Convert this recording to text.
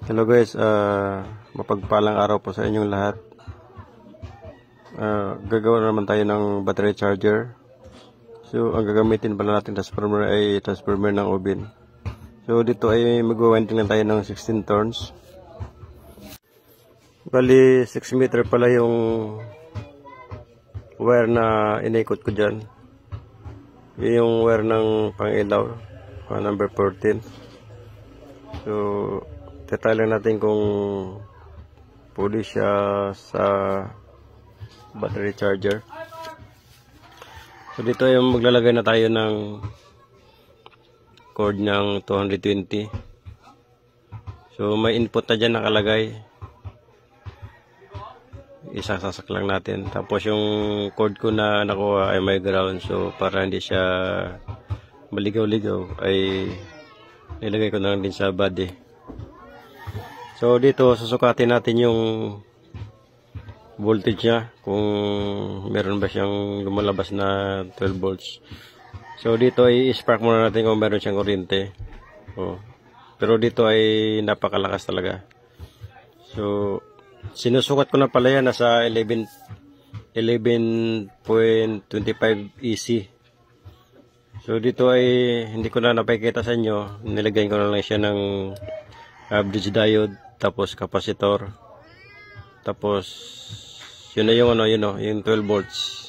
Hello guys, mapagpalang araw po sa inyong lahat. Gagawa naman tayo ng battery charger. So ang gagamitin pala natin transformer ay transformer ng oven. So dito ay mag-winding lang tayo ng 16 turns. Bali 6 meter pala yung wire na inikot ko dyan. Yun yung wire ng pang-ilaw, number 14. So try lang natin kung pwede siya sa battery charger. So dito yung maglalagay na tayo ng cord ng 220. So may input na dyan nakalagay. Isasasak lang natin. Tapos yung cord ko na nakuha ay may ground. So para hindi siya maligaw-ligaw ay nilagay ko na lang din sa body. So dito susukatin natin yung voltage niya kung meron ba siyang lumalabas na 12 volts. So dito ay i-spark muna natin kung meron siyang kuryente. Pero dito ay napakalakas talaga. So sinusukat ko na pala yan, nasa 11.25 EC. So dito ay hindi ko na napakita sa inyo, nilagay ko na lang siya ng bridge diode, tapos capacitor, tapos yun na yung yung 12 volts.